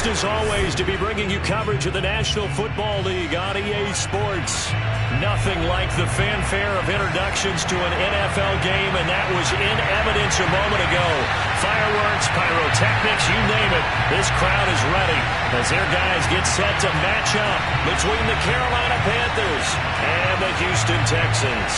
Pleased as always to be bringing you coverage of the National Football League on EA Sports. Nothing like the fanfare of introductions to an NFL game, and that was in evidence a moment ago. Fireworks, pyrotechnics, you name it. This crowd is ready as their guys get set to match up between the Carolina Panthers and the Houston Texans.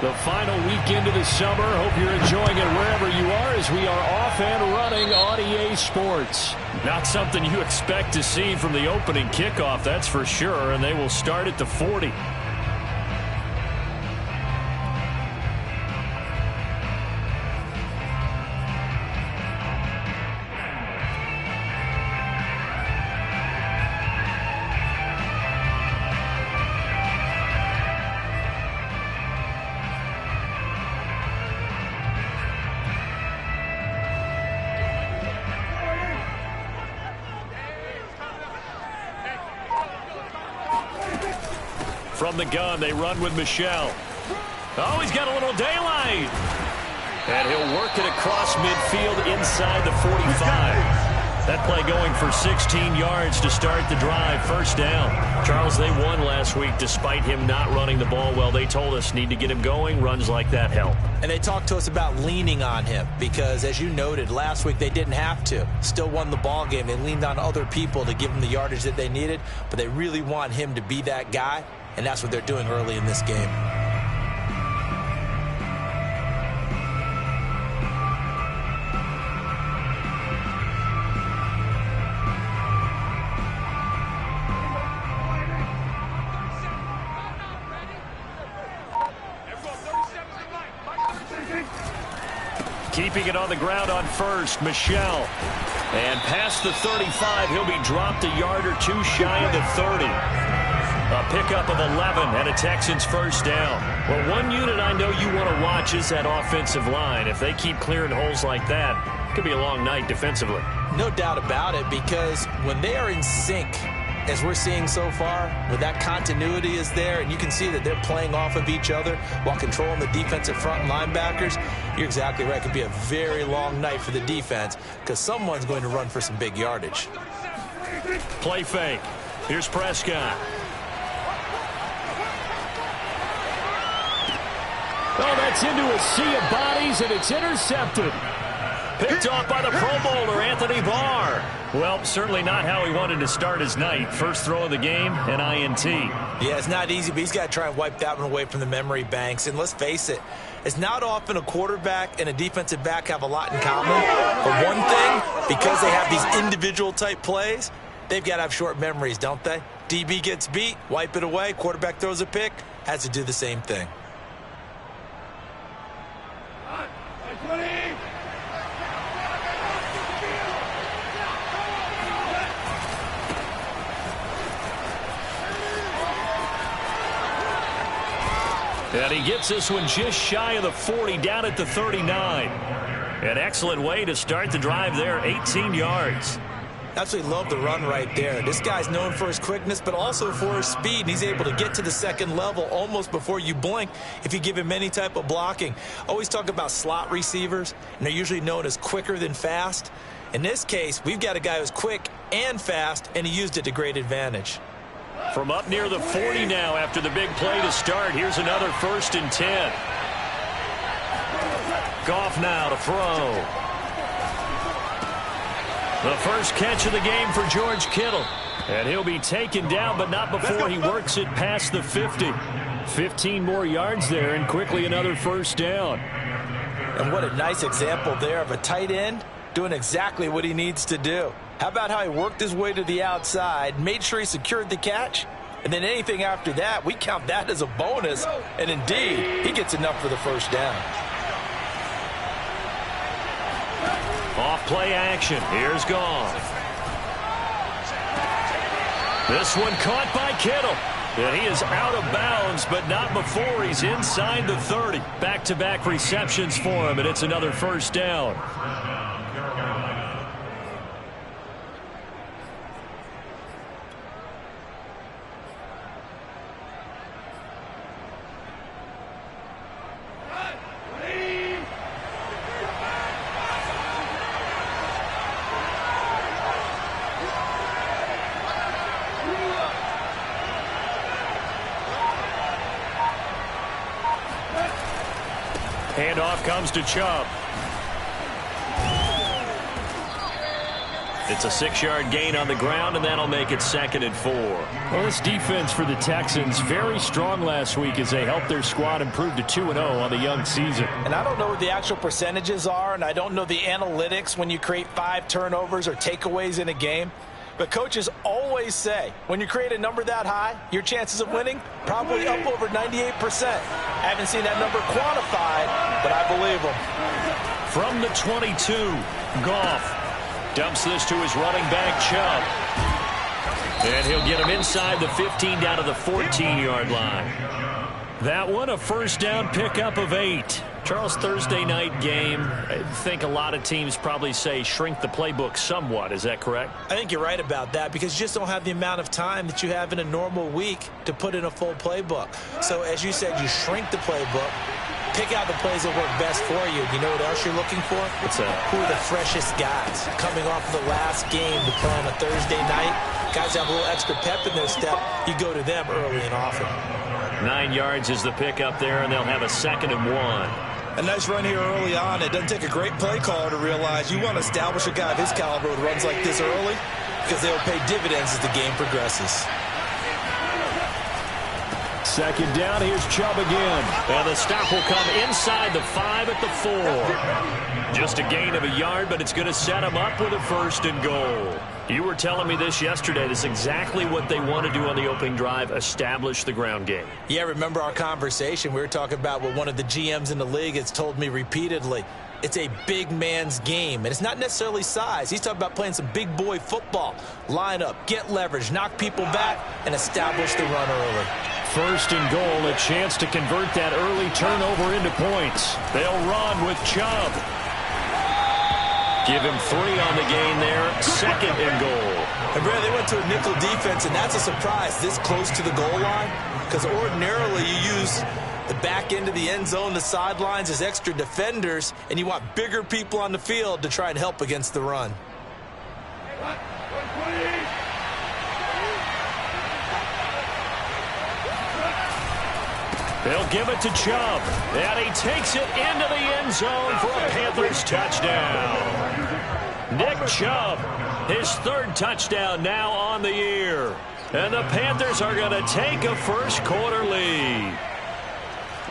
The final weekend of the summer. Hope you're enjoying it wherever you are as we are off and running on EA Sports. Not something you expect to see from the opening kickoff, that's for sure, and they will start at the 40. From the gun, they run with Michel. Oh, he's got a little daylight. And he'll work it across midfield inside the 45. That play going for 16 yards to start the drive. First down. Charles, they won last week despite him not running the ball well. They told us need to get him going. Runs like that help. And they talked to us about leaning on him because, as you noted, last week they didn't have to. Still won the ball game. They leaned on other people to give them the yardage that they needed, but they really want him to be that guy, and that's what they're doing early in this game. Keeping it on the ground on first, Michel. And past the 35, he'll be dropped a yard or two shy of the 30. A pickup of 11 and a Texans first down. Well, one unit I know you want to watch is that offensive line. If they keep clearing holes like that, it could be a long night defensively. No doubt about it, because when they are in sync, as we're seeing so far, when that continuity is there and you can see that they're playing off of each other while controlling the defensive front linebackers, you're exactly right. It could be a very long night for the defense because someone's going to run for some big yardage. Play fake. Here's Prescott. Oh, that's into a sea of bodies, and it's intercepted. Picked off by the Pro Bowler, Anthony Barr. Well, certainly not how he wanted to start his night. First throw of the game, an INT. Yeah, it's not easy, but he's got to try and wipe that one away from the memory banks. And let's face it, it's not often a quarterback and a defensive back have a lot in common. But one thing, because they have these individual type plays, they've got to have short memories, don't they? DB gets beat, wipe it away. Quarterback throws a pick, has to do the same thing. And he gets this one just shy of the 40, down at the 39. An excellent way to start the drive there, 18 yards. Absolutely love the run right there. This guy's known for his quickness, but also for his speed. And he's able to get to the second level almost before you blink if you give him any type of blocking. Always talk about slot receivers, and they're usually known as quicker than fast. In this case, we've got a guy who's quick and fast, and he used it to great advantage. From up near the 40 now after the big play to start. Here's another 1st and 10. Goff now to throw. The first catch of the game for George Kittle. And he'll be taken down, but not before he works it past the 50. 15 more yards there, and quickly another first down. And what a nice example there of a tight end doing exactly what he needs to do. How about how he worked his way to the outside, made sure he secured the catch, and then anything after that, we count that as a bonus. And indeed, he gets enough for the first down. Off play action. Here's Goff. This one caught by Kittle. And he is out of bounds, but not before he's inside the 30. Back-to-back receptions for him, and it's another first down. Handoff comes to Chubb. It's a 6-yard gain on the ground, and that'll make it 2nd and 4. Well, this defense for the Texans, very strong last week as they helped their squad improve to 2-0 on the young season. And I don't know what the actual percentages are, and I don't know the analytics when you create 5 turnovers or takeaways in a game. But coaches always say, when you create a number that high, your chances of winning probably up over 98%. I haven't seen that number quantified, but I believe them. From the 22, Goff dumps this to his running back, Chubb. And he'll get him inside the 15 down to the 14-yard line. That one, a first down pickup of 8. Charles, Thursday night game, I think a lot of teams probably say shrink the playbook somewhat. Is that correct? I think you're right about that because you just don't have the amount of time that you have in a normal week to put in a full playbook. So as you said, you shrink the playbook, pick out the plays that work best for you. You know what else you're looking for? Who are the freshest guys coming off of the last game to play on a Thursday night? Guys have a little extra pep in their step. You go to them early and often. 9 yards is the pickup there, and they'll have a 2nd and 1. A nice run here early on. It doesn't take a great play caller to realize you want to establish a guy of his caliber with runs like this early because they'll pay dividends as the game progresses. 2nd down, here's Chubb again. And the stop will come inside the 5 at the 4. Just a gain of a yard, but it's going to set him up with a 1st and goal. You were telling me this yesterday. This is exactly what they want to do on the opening drive, establish the ground game. Yeah, remember our conversation. We were talking about what one of the GMs in the league has told me repeatedly. It's a big man's game, and it's not necessarily size. He's talking about playing some big boy football. Line up, get leverage, knock people back, and establish the run early. 1st and goal, a chance to convert that early turnover into points. They'll run with Chubb. Give him 3 on the gain there, 2nd and goal. And Brad, they went to a nickel defense, and that's a surprise this close to the goal line because ordinarily you use the back end of the end zone, the sidelines as extra defenders, and you want bigger people on the field to try and help against the run. They'll give it to Chubb, and he takes it into the end zone for a Panthers touchdown. Nick Chubb, his 3rd touchdown now on the year. And the Panthers are going to take a first-quarter lead.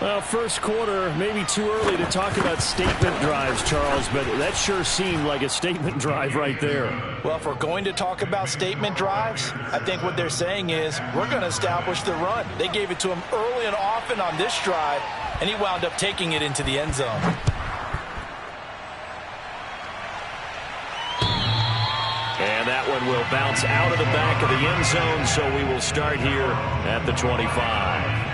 Well, first quarter, maybe too early to talk about statement drives, Charles, but that sure seemed like a statement drive right there. Well, if we're going to talk about statement drives, I think what they're saying is we're going to establish the run. They gave it to him early and often on this drive, and he wound up taking it into the end zone. And that one will bounce out of the back of the end zone, so we will start here at the 25.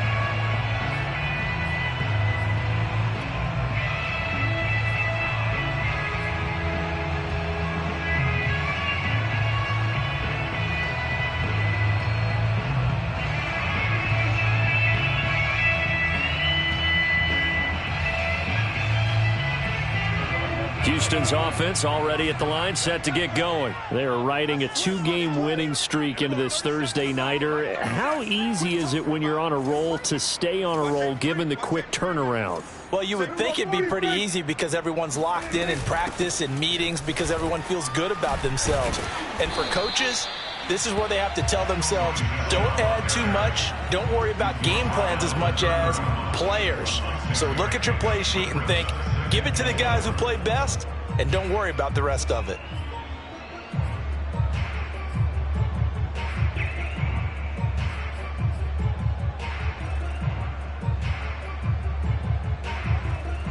Houston's offense already at the line, set to get going. They're riding a 2-game winning streak into this Thursday nighter. How easy is it when you're on a roll to stay on a roll given the quick turnaround? Well, you would think it'd be pretty easy because everyone's locked in practice and meetings because everyone feels good about themselves. And for coaches, this is where they have to tell themselves, don't add too much. Don't worry about game plans as much as players. So look at your play sheet and think, give it to the guys who play best, and don't worry about the rest of it.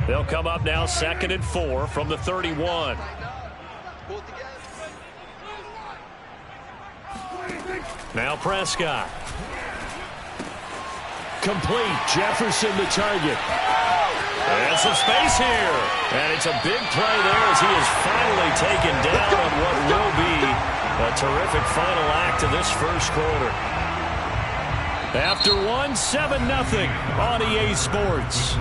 They'll come up now 2nd and 4 from the 31. Now Prescott. Complete. Jefferson the target. And some space here. And it's a big play there as he is finally taken down on what will be a terrific final act of this first quarter. After one, 7-0 on EA Sports.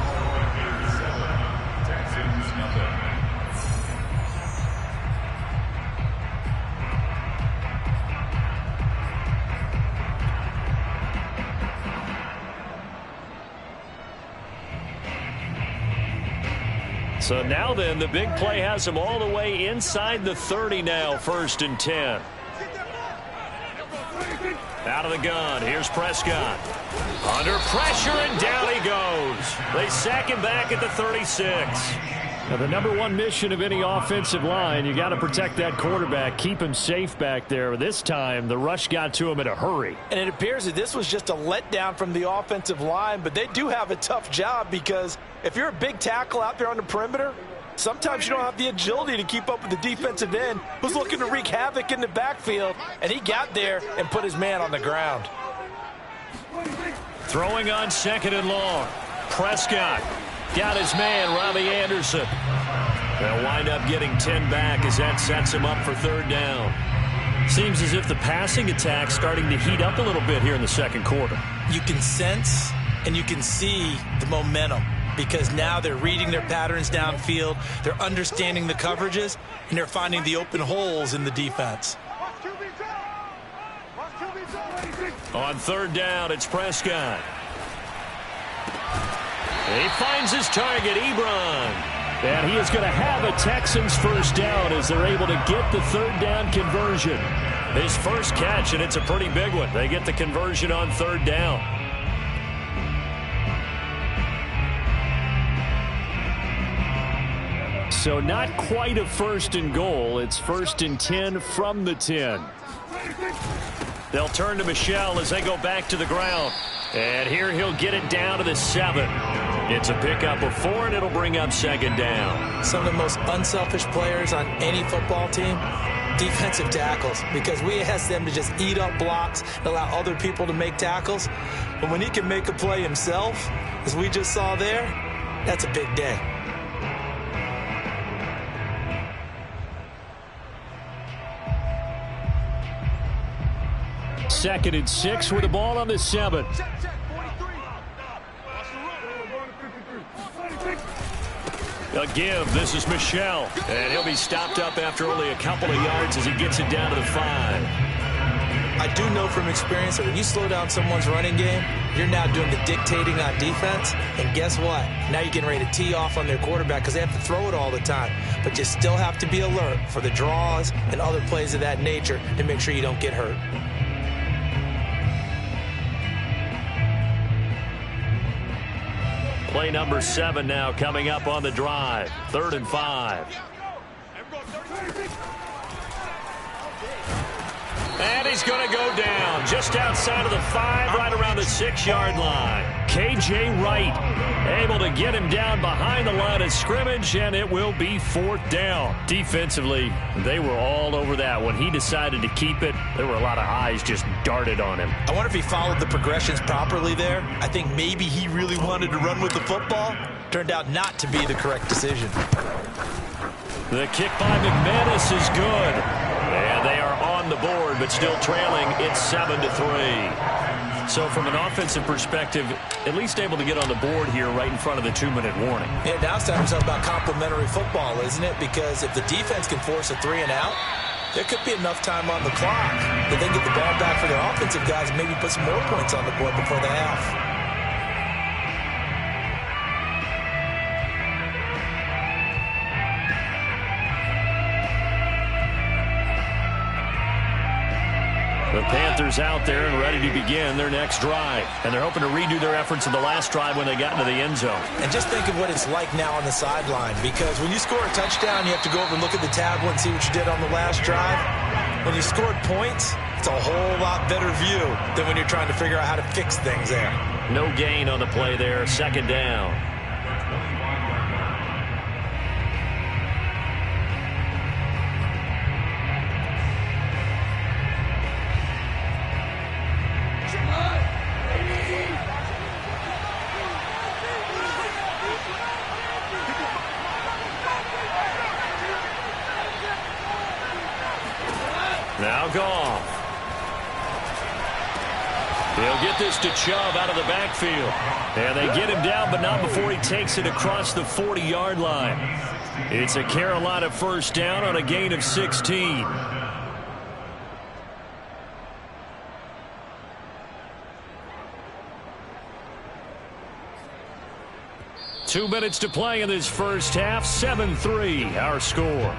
So now then, the big play has him all the way inside the 30 now, 1st and 10. Out of the gun, here's Prescott. Under pressure, and down he goes. They sack him back at the 36. Now, the number one mission of any offensive line, you got to protect that quarterback, keep him safe back there. This time, the rush got to him in a hurry. And it appears that this was just a letdown from the offensive line, but they do have a tough job because if you're a big tackle out there on the perimeter, sometimes you don't have the agility to keep up with the defensive end who's looking to wreak havoc in the backfield, and he got there and put his man on the ground. Throwing on 2nd and long. Prescott got his man, Robbie Anderson. They'll wind up getting 10 back as that sets him up for 3rd down. Seems as if the passing attack's starting to heat up a little bit here in the second quarter. You can sense and you can see the momentum because now they're reading their patterns downfield, they're understanding the coverages, and they're finding the open holes in the defense. On 3rd down, it's Prescott. He finds his target, Ebron. And he is going to have a Texans 1st down as they're able to get the 3rd down conversion. His first catch, and it's a pretty big one. They get the conversion on 3rd down. So not quite a 1st and goal. It's 1st and 10 from the 10. They'll turn to Michel as they go back to the ground. And here he'll get it down to the 7. It's a pickup of 4, and it'll bring up 2nd down. Some of the most unselfish players on any football team, defensive tackles, because we ask them to just eat up blocks and allow other people to make tackles. But when he can make a play himself, as we just saw there, that's a big day. Second and 6 with the ball on the 7. A give. This is Michel. And he'll be stopped up after only a couple of yards as he gets it down to the 5. I do know from experience that when you slow down someone's running game, you're now doing the dictating on defense. And guess what? Now you're getting ready to tee off on their quarterback because they have to throw it all the time. But you still have to be alert for the draws and other plays of that nature to make sure you don't get hurt. Play number 7 now coming up on the drive. 3rd and 5. And he's going to go down just outside of the 5, right around the 6-yard line. K.J. Wright able to get him down behind the line of scrimmage, and it will be 4th down. Defensively, they were all over that. When he decided to keep it, there were a lot of eyes just darted on him. I wonder if he followed the progressions properly there. I think maybe he really wanted to run with the football. Turned out not to be the correct decision. The kick by McManus is good. And they are on the board, but still trailing. It's 7-3. So from an offensive perspective, at least able to get on the board here right in front of the 2-minute warning. Yeah, now it's time to talk about complementary football, isn't it? Because if the defense can force a 3-and-out, there could be enough time on the clock that they can get the ball back for their offensive guys and maybe put some more points on the board before the half. The Panthers out there and ready to begin their next drive. And they're hoping to redo their efforts in the last drive when they got into the end zone. And just think of what it's like now on the sideline, because when you score a touchdown, you have to go over and look at the tablet and see what you did on the last drive. When you scored points, it's a whole lot better view than when you're trying to figure out how to fix things there. No gain on the play there. 2nd down. Now Goff. He'll get this to Chubb out of the backfield. And they get him down, but not before he takes it across the 40-yard line. It's a Carolina first down on a gain of 16. Two minutes to play in this first half. 7-3, our score.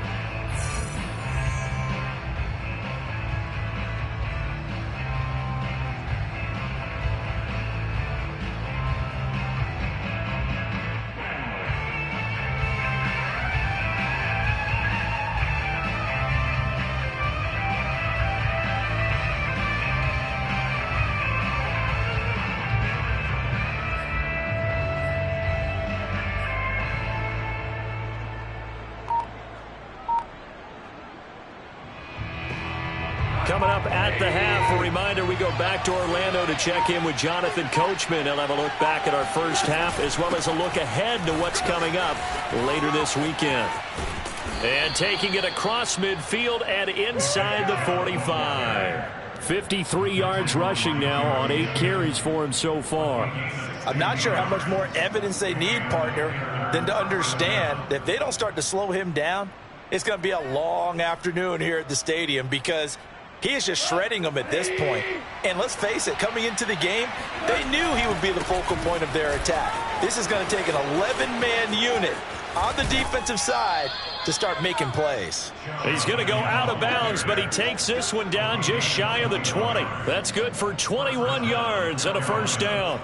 Coming up at the half, a reminder, we go back to Orlando to check in with Jonathan Coachman. He'll have a look back at our first half as well as a look ahead to what's coming up later this weekend. And taking it across midfield and inside the 45. 53 yards rushing now on 8 carries for him so far. I'm not sure how much more evidence they need, partner, than to understand that if they don't start to slow him down, it's going to be a long afternoon here at the stadium because he is just shredding them at this point. And let's face it, coming into the game, they knew he would be the focal point of their attack. This is going to take an 11-man unit on the defensive side to start making plays. He's going to go out of bounds, but he takes this one down just shy of the 20. That's good for 21 yards and a first down.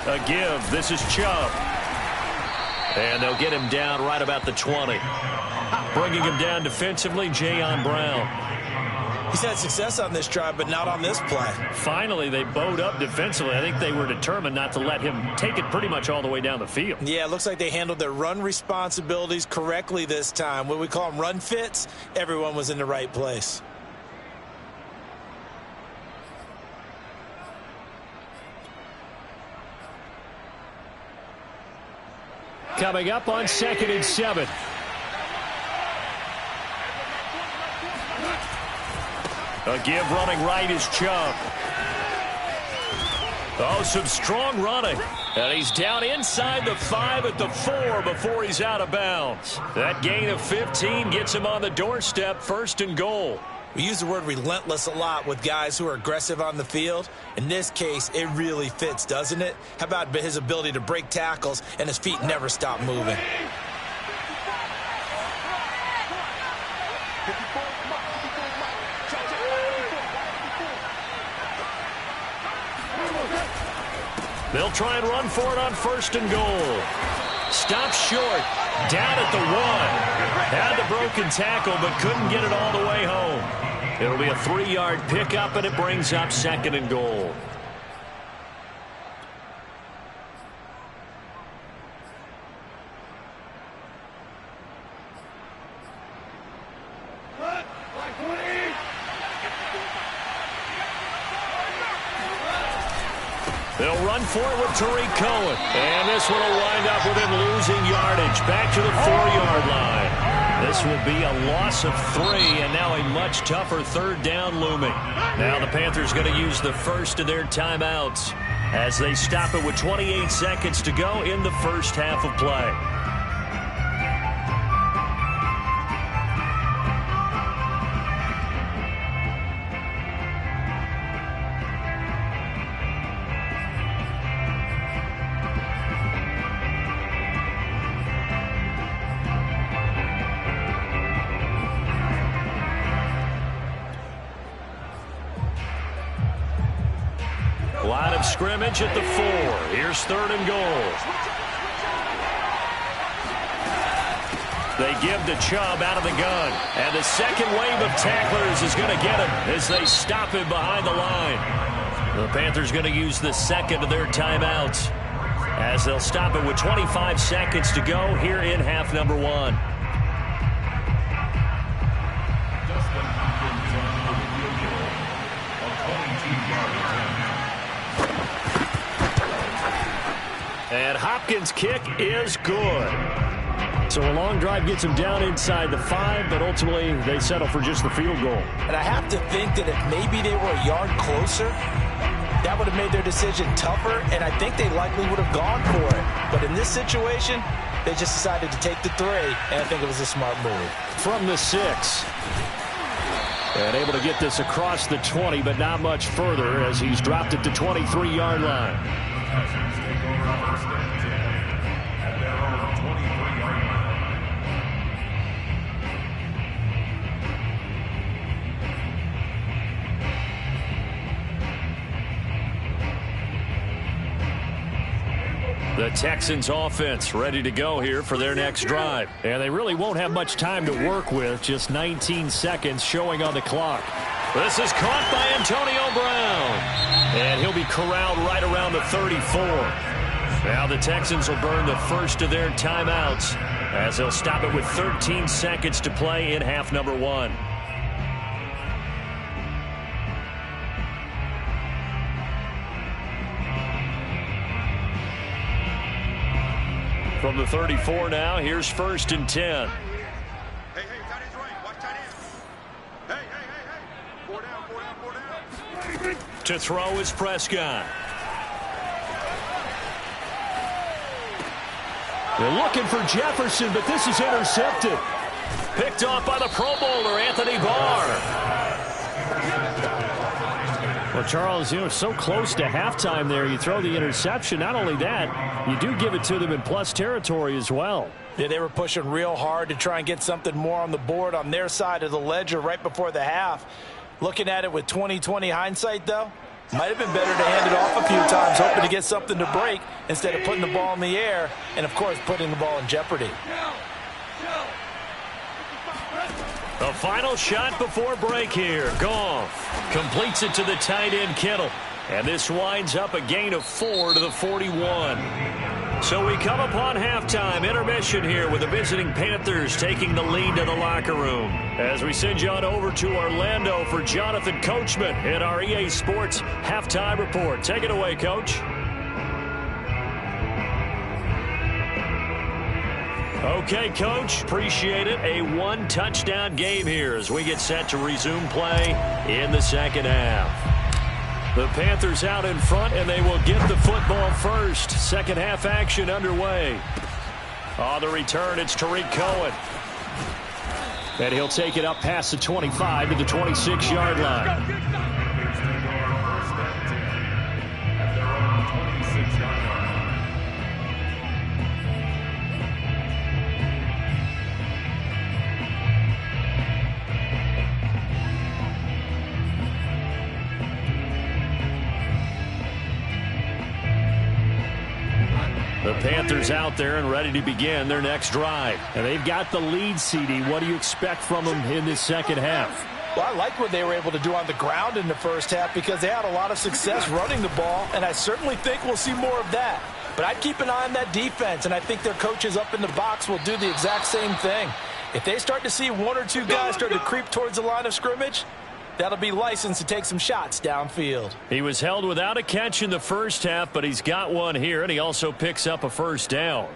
A give. This is Chubb. And they'll get him down right about the 20. Bringing him down defensively, Jayon Brown. He's had success on this drive, but not on this play. Finally, they bowed up defensively. I think they were determined not to let him take it pretty much all the way down the field. Yeah, it looks like they handled their run responsibilities correctly this time. What we call them run fits, everyone was in the right place. Coming up on 2nd and 7. A give running right is Chubb. Oh, some strong running. And he's down inside the 5 at the 4 before he's out of bounds. That gain of 15 gets him on the doorstep, 1st and goal. We use the word relentless a lot with guys who are aggressive on the field. In this case, it really fits, doesn't it? How about his ability to break tackles and his feet never stop moving? They'll try and run for it on 1st and goal. Stopped short, down at the 1. Had the broken tackle, but couldn't get it all the way home. It'll be a 3-yard pickup, and it brings up 2nd and goal. They'll run for it with Tariq Cohen. And this one will wind up with him losing yardage. Back to the 4-yard line. This will be a loss of 3, and now a much tougher 3rd down looming. Now the Panthers going to use the first of their timeouts as they stop it with 28 seconds to go in the first half of play. Line of scrimmage at the 4. Here's 3rd and goal. They give to Chubb out of the gun. And the second wave of tacklers is going to get him as they stop him behind the line. The Panthers going to use the second of their timeouts as they'll stop it with 25 seconds to go here in half number one. And Hopkins' kick is good. So a long drive gets them down inside the 5, but ultimately they settle for just the field goal. And I have to think that if maybe they were a yard closer, that would have made their decision tougher, and I think they likely would have gone for it. But in this situation, they just decided to take the 3, and I think it was a smart move. From the 6. And able to get this across the 20, but not much further as he's dropped it to 23-yard line. The Texans offense ready to go here for their next drive. And they really won't have much time to work with. Just 19 seconds showing on the clock. This is caught by Antonio Brown. And he'll be corralled right around the 34. Now the Texans will burn the first of their timeouts as they'll stop it with 13 seconds to play in half number one. From the 34 now, here's 1st and 10. Hey, tight end's right. Watch tight end. Hey. 4 down. To throw is Prescott. They're looking for Jefferson, but this is intercepted. Picked off by the Pro Bowler, Anthony Barr. Well, Charles, so close to halftime there. You throw the interception. Not only that, you do give it to them in plus territory as well. Yeah, they were pushing real hard to try and get something more on the board on their side of the ledger right before the half. Looking at it with 20/20 hindsight, though, might have been better to hand it off a few times, hoping to get something to break instead of putting the ball in the air and, of course, putting the ball in jeopardy. The final shot before break here. Goff completes it to the tight end Kittle. And this winds up a gain of 4 to the 41. So we come upon halftime intermission here with the visiting Panthers taking the lead to the locker room. As we send you on over to Orlando for Jonathan Coachman in our EA Sports Halftime Report. Take it away, Coach. Okay, Coach, appreciate it. A one-touchdown game here as we get set to resume play in the second half. The Panthers out in front, and they will get the football first. Second half action underway. On the return, it's Tariq Cohen. And he'll take it up past the 25 to the 26-yard line. The Panthers out there and ready to begin their next drive. And they've got the lead, CD. What do you expect from them in this second half? Well, I like what they were able to do on the ground in the first half because they had a lot of success running the ball, and I certainly think we'll see more of that. But I'd keep an eye on that defense, and I think their coaches up in the box will do the exact same thing. If they start to see 1 or 2 guys start to creep towards the line of scrimmage, that'll be licensed to take some shots downfield. He was held without a catch in the first half, but he's got one here, and he also picks up a first down.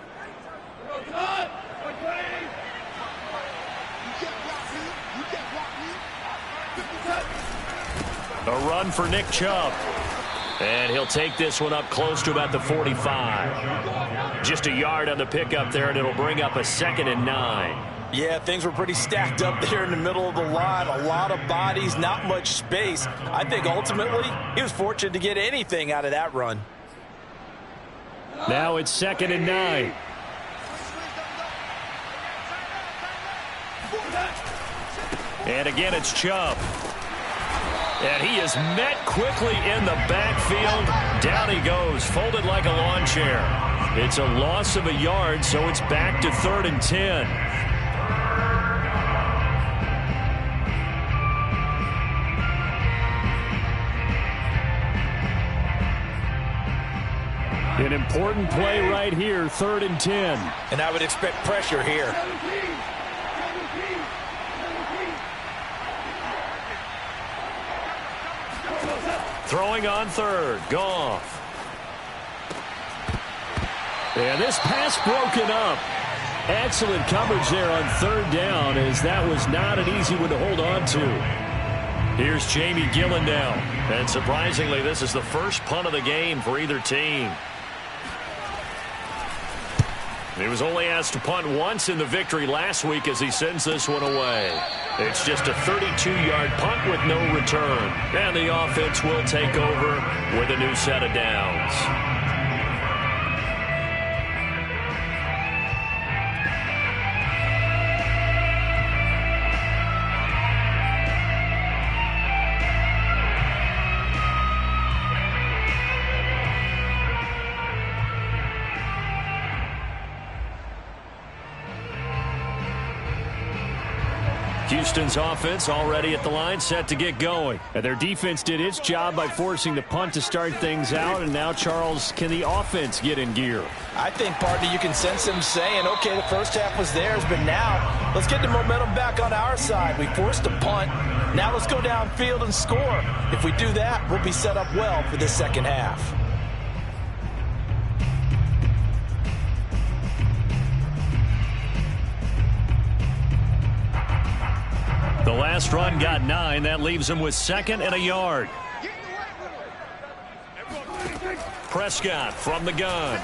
A run for Nick Chubb. And he'll take this one up close to about the 45. Just a yard on the pickup there, and it'll bring up a 2nd and 9. Yeah, things were pretty stacked up there in the middle of the line. A lot of bodies, not much space. I think ultimately he was fortunate to get anything out of that run. Now it's 2nd and 9. And again, it's Chubb. And he is met quickly in the backfield. Down he goes, folded like a lawn chair. It's a loss of a yard, so it's back to 3rd and 10. An important play right here, 3rd and 10. And I would expect pressure here. Throwing on 3rd, Goff. And this pass broken up. Excellent coverage there on 3rd down, as that was not an easy one to hold on to. Here's Jamie Gillen now. And surprisingly, this is the first punt of the game for either team. He was only asked to punt once in the victory last week as he sends this one away. It's just a 32-yard punt with no return. And the offense will take over with a new set of downs. Houston's offense already at the line, set to get going. And their defense did its job by forcing the punt to start things out. And now, Charles, can the offense get in gear? I think, partner, you can sense them saying, okay, the first half was theirs, but now let's get the momentum back on our side. We forced a punt. Now let's go downfield and score. If we do that, we'll be set up well for the second half. The last run got 9. That leaves him with 2nd and a yard. Prescott from the gun.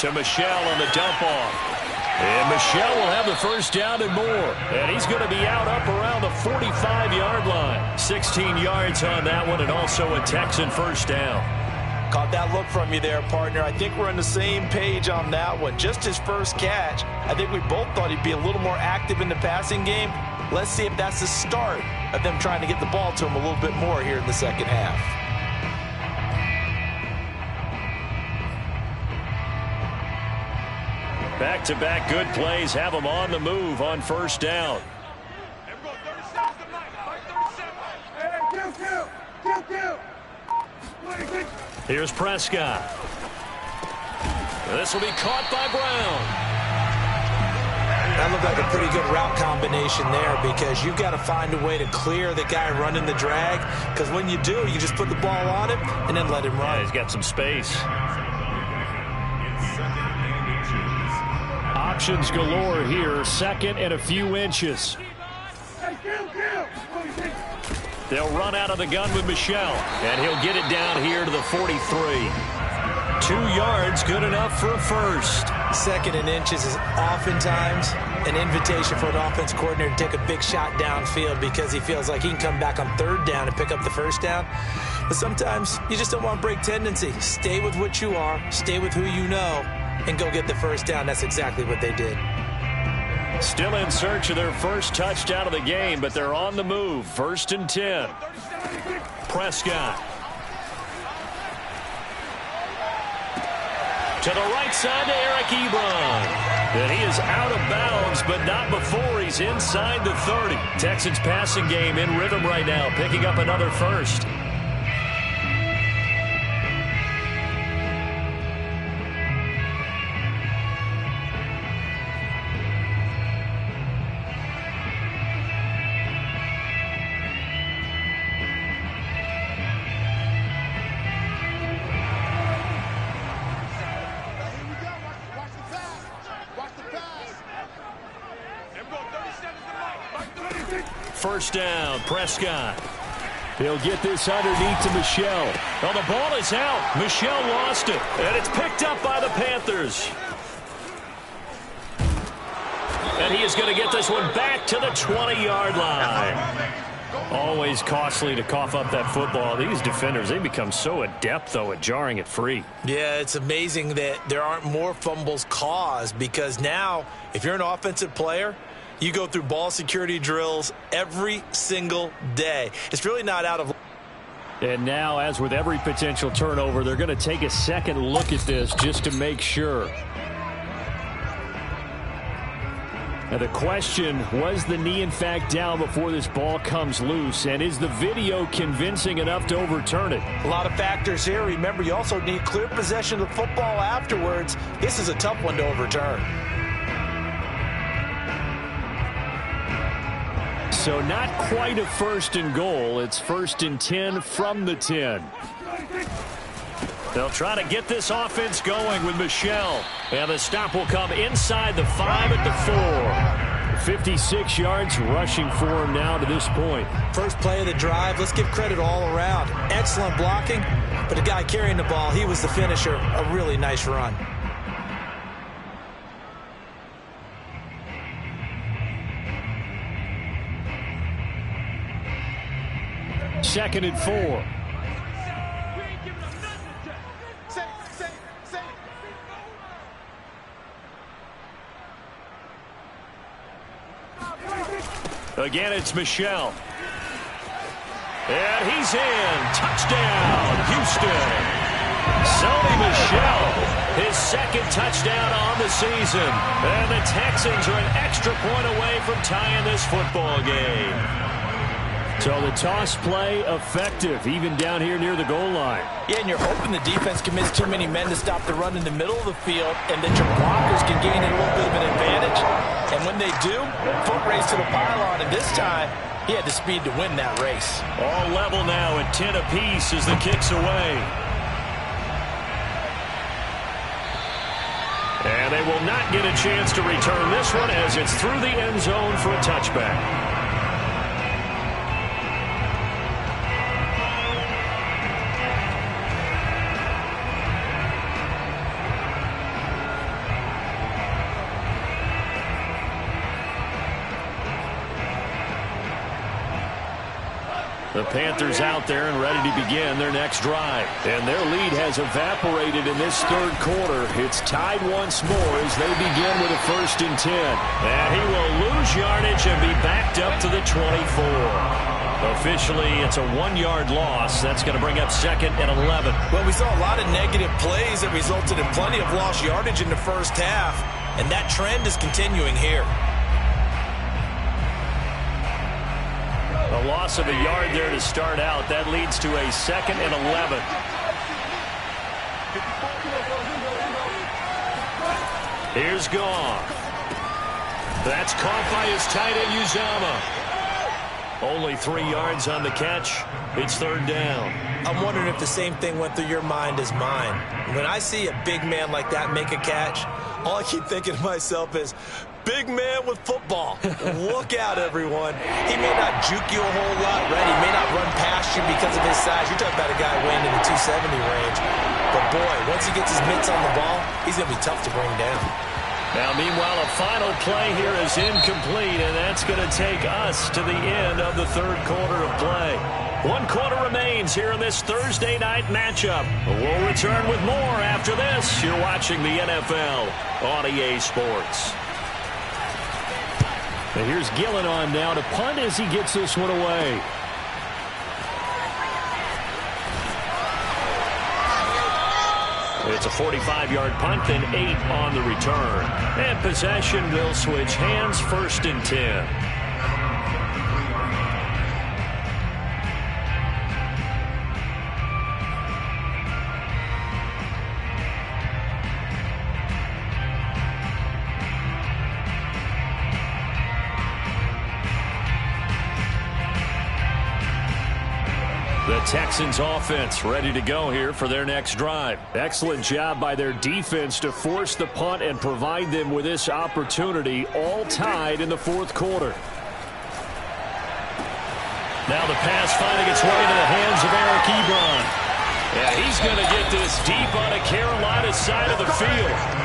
To Michel on the dump off. And Michel will have the first down and more. And he's going to be out up around the 45-yard line. 16 yards on that one, and also a Texan first down. Caught that look from you there, partner. I think we're on the same page on that one. Just his first catch. I think we both thought he'd be a little more active in the passing game. Let's see if that's the start of them trying to get the ball to him a little bit more here in the second half. Back-to-back good plays have them on the move on first down. Here's Prescott. This will be caught by Brown. That looked like a pretty good route combination there, because you've got to find a way to clear the guy running the drag, because when you do, you just put the ball on him and then let him run. Yeah, he's got some space. Options galore here. 2nd and a few inches. They'll run out of the gun with Michel, and he'll get it down here to the 43. 2 yards, good enough for a first. 2nd and inches is oftentimes an invitation for an offense coordinator to take a big shot downfield, because he feels like he can come back on 3rd down and pick up the first down. But sometimes you just don't want to break tendency. Stay with what you are, stay with who you know, and go get the first down. That's exactly what they did. Still in search of their first touchdown of the game, but they're on the move. 1st and 10. Prescott. To the right side to Eric Ebron. And he is out of bounds, but not before he's inside the 30. Texans passing game in rhythm right now, picking up another first. First down, Prescott. He'll get this underneath to Michel. Oh, the ball is out. Michel lost it, and it's picked up by the Panthers. And he is going to get this one back to the 20-yard line. Always costly to cough up that football. These defenders, they become so adept, though, at jarring it free. Yeah, it's amazing that there aren't more fumbles caused, because now, if you're an offensive player, you go through ball security drills every single day. It's really not out of... And now, as with every potential turnover, they're going to take a second look at this just to make sure. Now the question, was the knee in fact down before this ball comes loose? And is the video convincing enough to overturn it? A lot of factors here. Remember, you also need clear possession of the football afterwards. This is a tough one to overturn. So not quite a 1st and goal. It's 1st and 10 from the 10. They'll try to get this offense going with Michel. And the stop will come inside the 5 at the 4. 56 yards rushing for him now to this point. First play of the drive, let's give credit all around. Excellent blocking, but the guy carrying the ball, he was the finisher. A really nice run. Second and 4. Again, it's Michel. And he's in. Touchdown, Houston. Sony Michel, his 2nd touchdown on the season. And the Texans are an extra point away from tying this football game. So the toss play effective, even down here near the goal line. Yeah, and you're hoping the defense commits too many men to stop the run in the middle of the field and that your blockers can gain a little bit of an advantage. And when they do, foot race to the pylon, and this time, he had the speed to win that race. All level now at 10 apiece as the kick's away. And they will not get a chance to return this one as it's through the end zone for a touchback. The Panthers out there and ready to begin their next drive. And their lead has evaporated in this 3rd quarter. It's tied once more as they begin with a 1st and 10. And he will lose yardage and be backed up to the 24. Officially, it's a 1-yard loss. That's going to bring up 2nd and 11. Well, we saw a lot of negative plays that resulted in plenty of lost yardage in the first half. And that trend is continuing here. A loss of a yard there to start out. That leads to a 2nd and 11. Here's Goff. That's caught by his tight end, Uzomah. Only 3 yards on the catch. It's 3rd down. I'm wondering if the same thing went through your mind as mine. When I see a big man like that make a catch, all I keep thinking to myself is, big man with football. Look out, everyone. He may not juke you a whole lot, right? He may not run past you because of his size. You're talking about a guy weighing in the 270 range. But, boy, once he gets his mitts on the ball, he's going to be tough to bring down. Now, meanwhile, a final play here is incomplete, and that's going to take us to the end of the 3rd quarter of play. 1 quarter remains here in this Thursday night matchup. We'll return with more after this. You're watching the NFL on EA Sports. And here's Gillen on now to punt as he gets this one away. It's a 45-yard punt, then 8 on the return. And possession will switch hands, 1st and 10. The Texans offense ready to go here for their next drive. Excellent job by their defense to force the punt and provide them with this opportunity, all tied in the 4th quarter. Now the pass finding its way into the hands of Eric Ebron. Yeah, he's going to get this deep on a Carolina side of the field.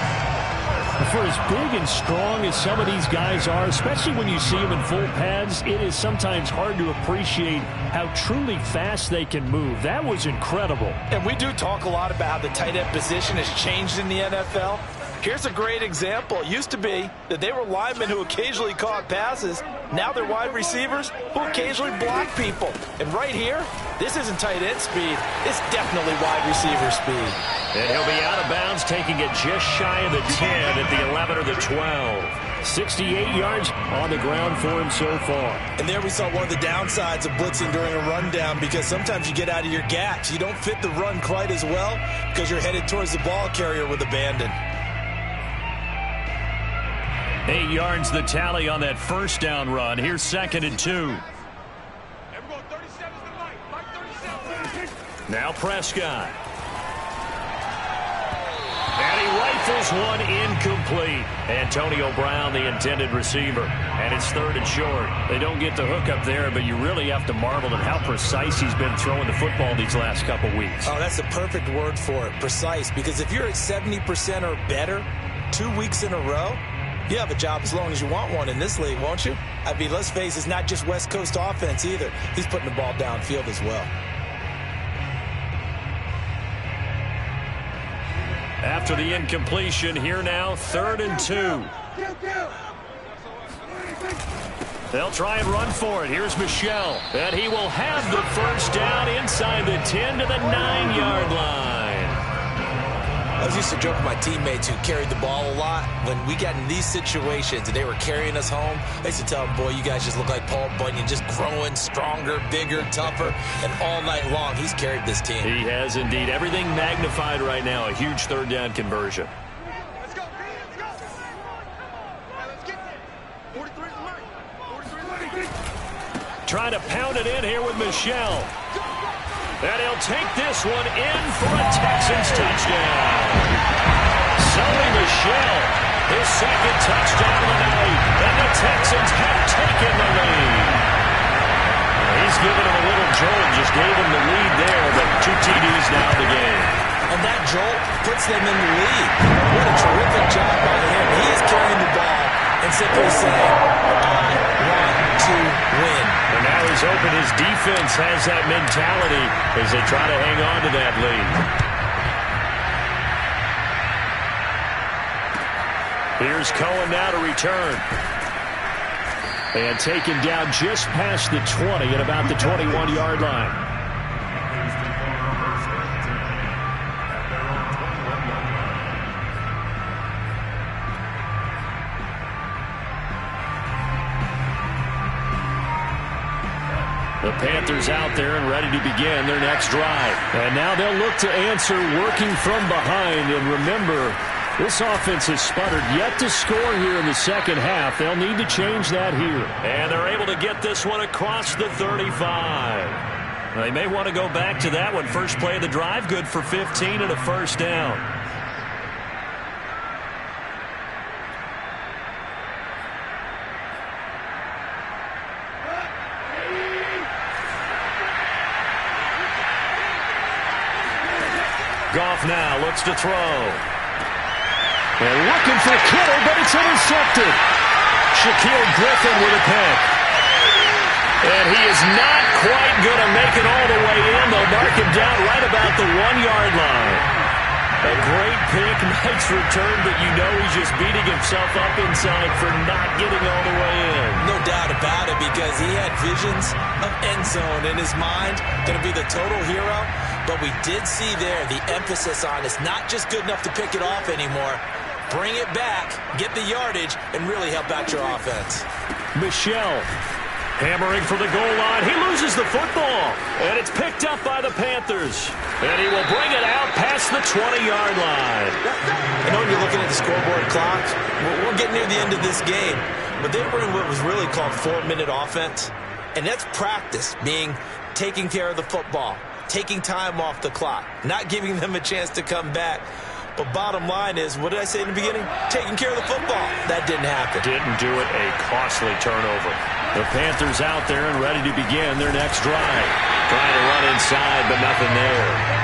For as big and strong as some of these guys are, especially when you see them in full pads, it is sometimes hard to appreciate how truly fast they can move. That was incredible. And we do talk a lot about how the tight end position has changed in the NFL. Here's a great example. It used to be that they were linemen who occasionally caught passes. Now they're wide receivers who occasionally block people. And right here, this isn't tight end speed. It's definitely wide receiver speed. And he'll be out of bounds, taking it just shy of the 10 at the 11 or the 12. 68 yards on the ground for him so far. And there we saw one of the downsides of blitzing during a rundown, because sometimes you get out of your gaps. You don't fit the run quite as well because you're headed towards the ball carrier with abandon. 8 yards the tally on that first down run. Here's 2nd and 2. Now Prescott. And he rifles one incomplete. Antonio Brown, the intended receiver. And it's 3rd and short. They don't get the hook up there, but you really have to marvel at how precise he's been throwing the football these last couple weeks. Oh, that's the perfect word for it, precise. Because if you're at 70% or better 2 weeks in a row, you have a job as long as you want one in this league, won't you? I mean, let's face it, it's not just West Coast offense either. He's putting the ball downfield as well. After the incompletion, here now, 3rd and 2. They'll try and run for it. Here's Michel. And he will have the first down inside the 10 to the 9-yard line. I was used to joke with my teammates who carried the ball a lot. When we got in these situations and they were carrying us home, I used to tell them, boy, you guys just look like Paul Bunyan, just growing stronger, bigger, tougher. And all night long, he's carried this team. He has indeed. Everything magnified right now. A huge 3rd down conversion. Let's go. Let's go. Let's get there. 43 is the mark. Trying to pound it in here with Michel. And he'll take this one in for a Texans touchdown. Sonny Michel, his 2nd touchdown of the night. And the Texans have taken the lead. He's given him a little jolt, just gave him the lead there, but 2 TDs now in the game. And that jolt puts them in the lead. What a terrific job by him. He is carrying the ball and simply saying, I want to win. And now he's open. His defense has that mentality as they try to hang on to that lead. Here's Cohen now to return. And taken down just past the 20 at about the 21-yard line. The Panthers out there and ready to begin their next drive. And now they'll look to answer working from behind. And remember, this offense has sputtered, yet to score here in the second half. They'll need to change that here. And they're able to get this one across the 35. They may want to go back to that one. First play of the drive, good for 15 and a first down. Goff now looks to throw. And looking for Kittle, but it's intercepted. Shaquille Griffin with a pick. And he is not quite going to make it all the way in. They'll mark him down right about the 1-yard line. A great pick, nice return, but you know he's just beating himself up inside for not getting all the way in. No doubt about it, because he had visions of end zone in his mind. Going to be the total hero. But we did see there the emphasis on it's not just good enough to pick it off anymore. Bring it back, get the yardage, and really help out your offense. Michel hammering for the goal line. He loses the football, and it's picked up by the Panthers. And he will bring it out past the 20-yard line. I know when you're looking at the scoreboard clock, we're getting near the end of this game, but they were in what was really called 4-minute offense. And that's practice, being taking care of the football, taking time off the clock, not giving them a chance to come back. But bottom line is, what did I say in the beginning? Taking care of the football. That didn't happen. Didn't do it. A costly turnover. The Panthers out there and ready to begin their next drive. Trying to run inside, but nothing there.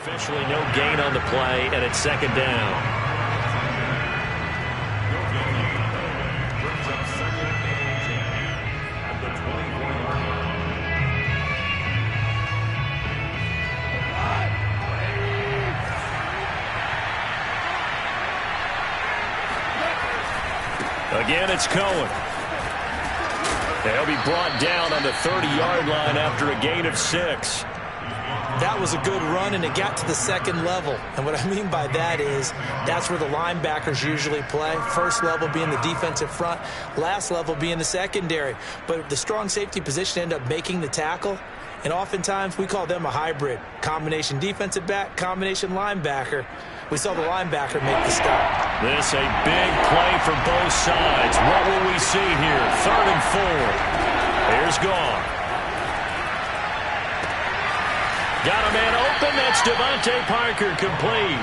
Officially no gain on the play, and it's second down. Again, it's Cohen. They'll be brought down on the 30-yard line after a gain of 6. That was a good run, and it got to the second level. And what I mean by that is that's where the linebackers usually play. First level being the defensive front, last level being the secondary. But the strong safety position ended up making the tackle. And oftentimes we call them a hybrid. Combination defensive back, combination linebacker. We saw the linebacker make the stop. This a big play for both sides. What will we see here? 3rd and 4. Here's Goff. Got a man open. That's Devontae Parker, complete.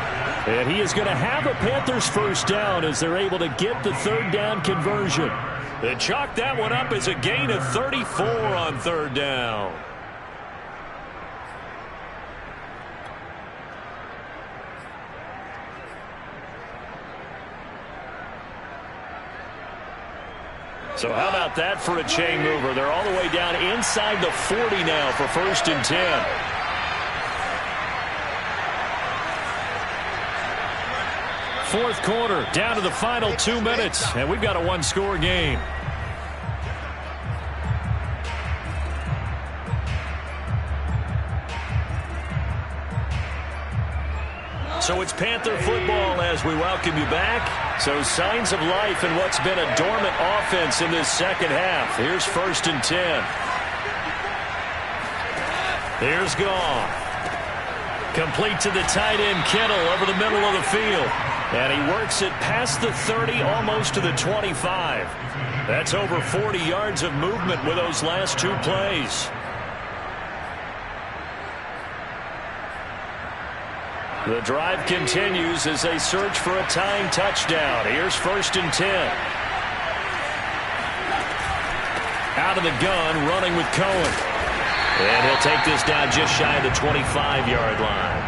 And he is going to have a Panthers first down as they're able to get the 3rd down conversion. They chalk that one up as a gain of 34 on 3rd down. So how about that for a chain mover? They're all the way down inside the 40 now for 1st and 10. Fourth quarter, down to the final 2 minutes, and we've got a one-score game. So it's Panther football as we welcome you back. So signs of life in what's been a dormant offense in this second half. Here's 1st and 10. Here's Goff. Complete to the tight end, Kittle, over the middle of the field. And he works it past the 30, almost to the 25. That's over 40 yards of movement with those last 2 plays. The drive continues as they search for a tying touchdown. Here's 1st and 10. Out of the gun, running with Cohen. And he'll take this down just shy of the 25-yard line.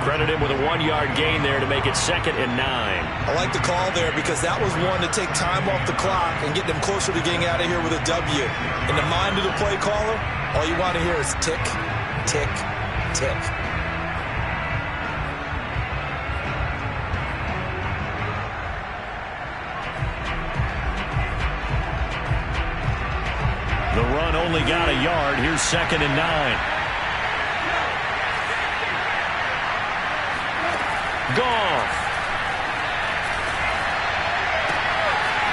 Credit him with a 1-yard gain there to make it 2nd and 9. I like the call there because that was one to take time off the clock and get them closer to getting out of here with a W. In the mind of the play caller, all you want to hear is tick, tick, tick. The run only got a yard. Here's 2nd and 9. Goff.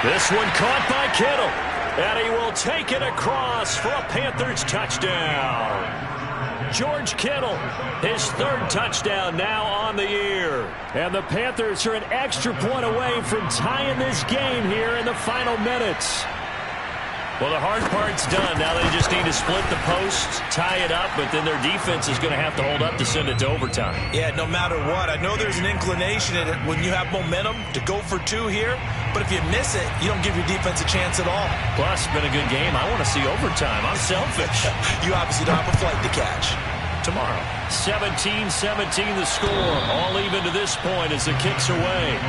This one caught by Kittle. And he will take it across for a Panthers touchdown. George Kittle, his 3rd touchdown now on the year. And the Panthers are an extra point away from tying this game here in the final minutes. Well, the hard part's done. Now they just need to split the posts, tie it up, but then their defense is going to have to hold up to send it to overtime. Yeah, no matter what. I know there's an inclination in it when you have momentum to go for 2 here, but if you miss it, you don't give your defense a chance at all. Plus, it's been a good game. I want to see overtime. I'm selfish. You obviously don't have a flight to catch. Tomorrow, 17-17 the score. All even to this point as the kick's away.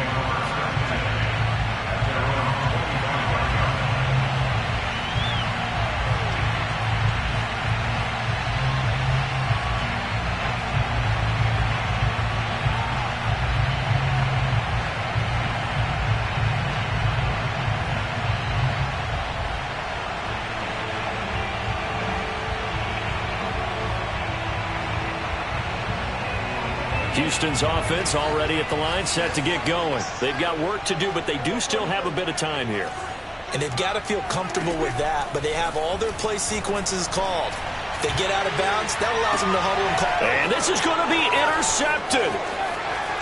Houston's offense already at the line, set to get going. They've got work to do, but they do still have a bit of time here. And they've got to feel comfortable with that, but they have all their play sequences called. If they get out of bounds, that allows them to huddle and call. And this is going to be intercepted.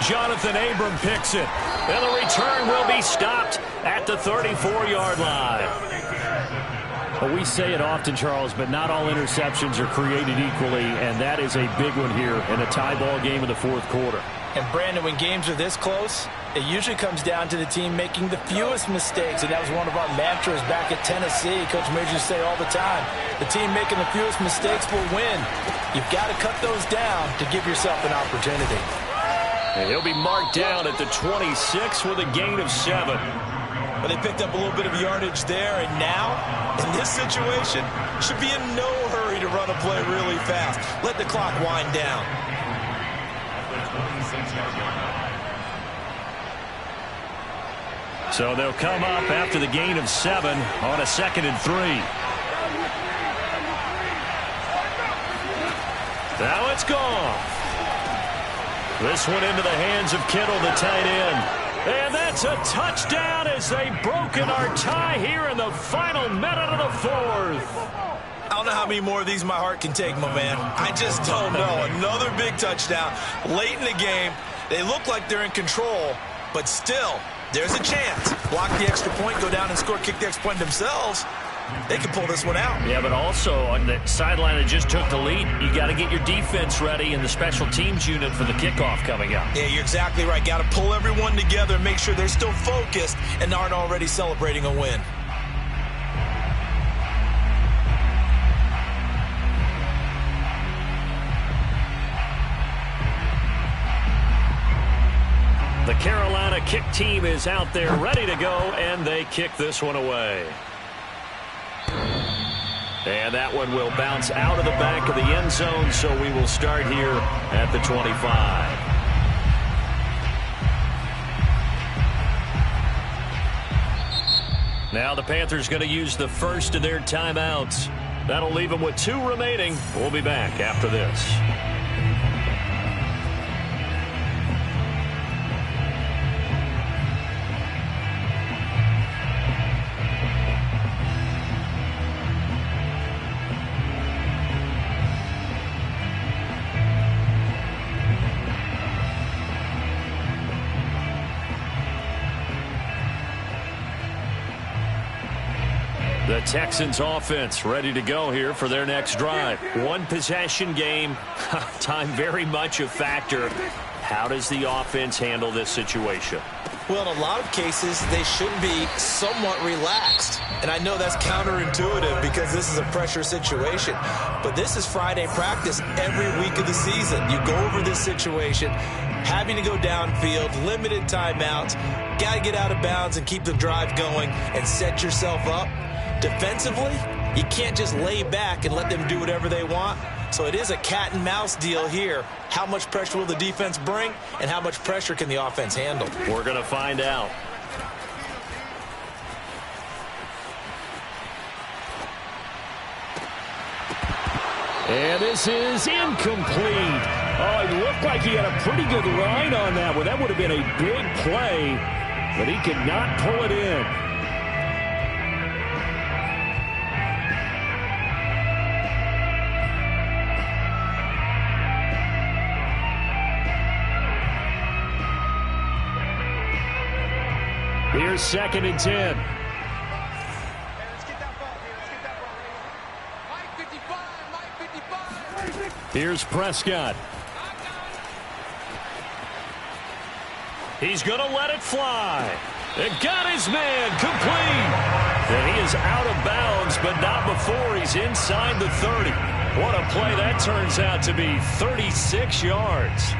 Jonathan Abram picks it. And the return will be stopped at the 34-yard line. Well, we say it often, Charles, but not all interceptions are created equally, and that is a big one here in a tie ball game in the 4th quarter. And, Brandon, when games are this close, it usually comes down to the team making the fewest mistakes, and that was one of our mantras back at Tennessee. Coach Major used to say all the time, The team making the fewest mistakes will win. You've got to cut those down to give yourself an opportunity. And he'll be marked down at the 26 with a gain of 7. But they picked up a little bit of yardage there, and now, in this situation, should be in no hurry to run a play really fast. Let the clock wind down. So they'll come up after the gain of 7 on a 2nd and 3. Now it's gone. This one into the hands of Kittle, the tight end. And that's a touchdown as they've broken our tie here in the final minute of the 4th. I don't know how many more of these my heart can take, my man. I just don't know. Another big touchdown late in the game. They look like they're in control, but still, there's a chance. Block the extra point, go down and score, kick the extra point themselves. They can pull this one out. Yeah, but also on the sideline that just took the lead, you got to get your defense ready and the special teams unit for the kickoff coming up. Yeah, you're exactly right. Got to pull everyone together and make sure they're still focused and aren't already celebrating a win. The Carolina kick team is out there ready to go, and they kick this one away. And that one will bounce out of the back of the end zone, so we will start here at the 25. Now the Panthers going to use the first of their timeouts. That'll leave them with 2 remaining. We'll be back after this. The Texans offense ready to go here for their next drive. 1 possession game. Time very much a factor. How does the offense handle this situation? Well, in a lot of cases, they should be somewhat relaxed. And I know that's counterintuitive because this is a pressure situation. But this is Friday practice every week of the season. You go over this situation, having to go downfield, limited timeouts, got to get out of bounds and keep the drive going and set yourself up. Defensively, you can't just lay back and let them do whatever they want. So it is a cat and mouse deal here. How much pressure will the defense bring, and how much pressure can the offense handle? We're going to find out. And this is incomplete. Oh, it looked like he had a pretty good line on that one. That would have been a big play, but he could not pull it in. Here's 2nd and 10. Here's Prescott. He's going to let it fly. It got his man complete. And he is out of bounds, but not before he's inside the 30. What a play that turns out to be. 36 yards.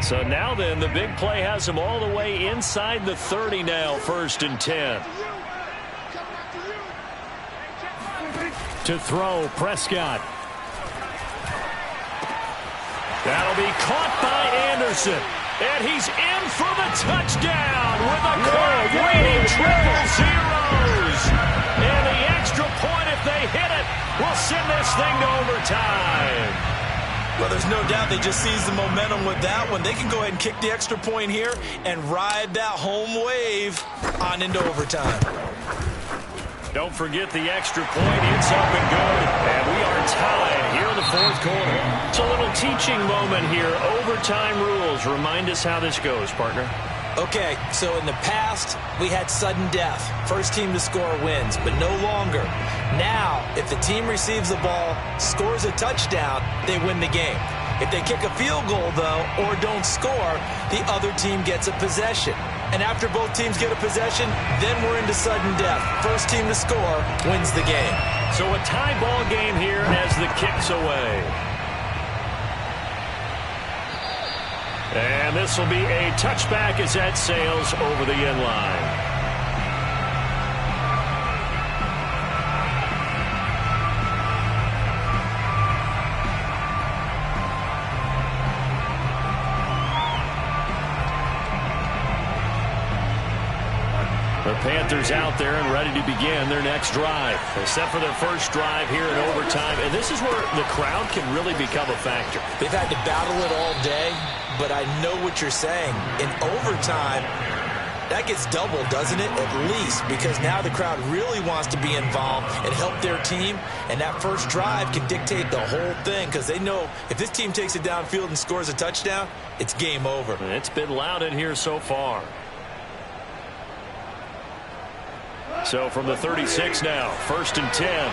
So now then, the big play has him all the way inside the 30 now, 1st and 10. To throw, Prescott. That'll be caught by Anderson. And he's in for the touchdown with a clock leading 0-0. And the extra point, if they hit it, will send this thing to overtime. Well, there's no doubt they just seized the momentum with that one. They can go ahead and kick the extra point here and ride that home wave on into overtime. Don't forget the extra point. It's up and good. And we are tied here in the 4th quarter. It's a little teaching moment here. Overtime rules. Remind us how this goes, partner. Okay, so in the past, we had sudden death. First team to score wins, but no longer. Now, if the team receives the ball, scores a touchdown, they win the game. If they kick a field goal, though, or don't score, the other team gets a possession. And after both teams get a possession, then we're into sudden death. First team to score wins the game. So a tie ball game here as the kick's away. And this will be a touchback as that sails over the end line. The Panthers out there and ready to begin their next drive. They set for their first drive here in overtime, and this is where the crowd can really become a factor. They've had to battle it all day, but I know what you're saying. In overtime, that gets doubled, doesn't it? At least, because now the crowd really wants to be involved and help their team, and that first drive can dictate the whole thing because they know if this team takes it downfield and scores a touchdown, it's game over. And it's been loud in here so far. So from the 36 now, 1st and 10.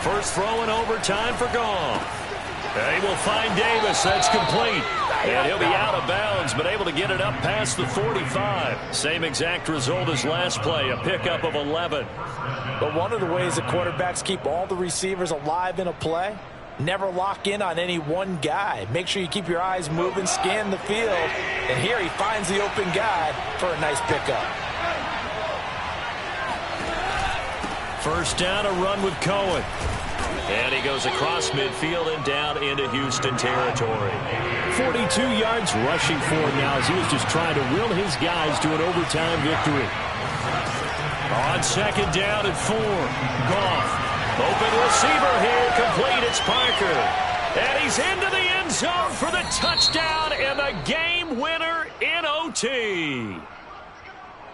First throw in overtime for Goff. And he will find Davis. That's complete. And he'll be out of bounds, but able to get it up past the 45. Same exact result as last play, a pickup of 11. But one of the ways the quarterbacks keep all the receivers alive in a play, never lock in on any one guy. Make sure you keep your eyes moving, scan the field. And here he finds the open guy for a nice pickup. First down, a run with Cohen. And he goes across midfield and down into Houston territory. 42 yards rushing for him now as he was just trying to will his guys to an overtime victory. On second down and 4, Goff. Open receiver here, complete, it's Parker. And he's into the end zone for the touchdown and the game winner in OT.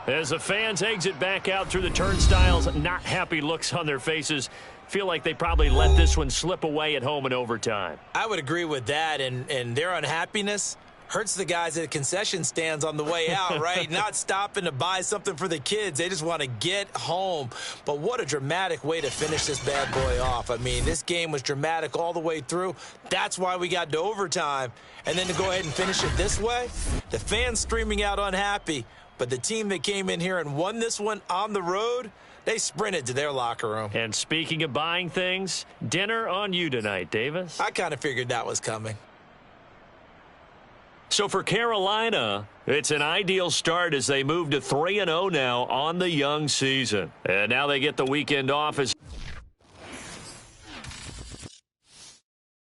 As the fans exit back out through the turnstiles, not happy looks on their faces. Feel like they probably let this one slip away at home in overtime. I would agree with that, and their unhappiness hurts the guys at the concession stands on the way out, right? Not stopping to buy something for the kids. They just want to get home. But what a dramatic way to finish this bad boy off. I mean, this game was dramatic all the way through. That's why we got to overtime. And then to go ahead and finish it this way, the fans streaming out unhappy. But the team that came in here and won this one on the road, they sprinted to their locker room. And speaking of buying things, dinner on you tonight, Davis. I kind of figured that was coming. So for Carolina, it's an ideal start as they move to 3-0 now on the young season. And now they get the weekend off as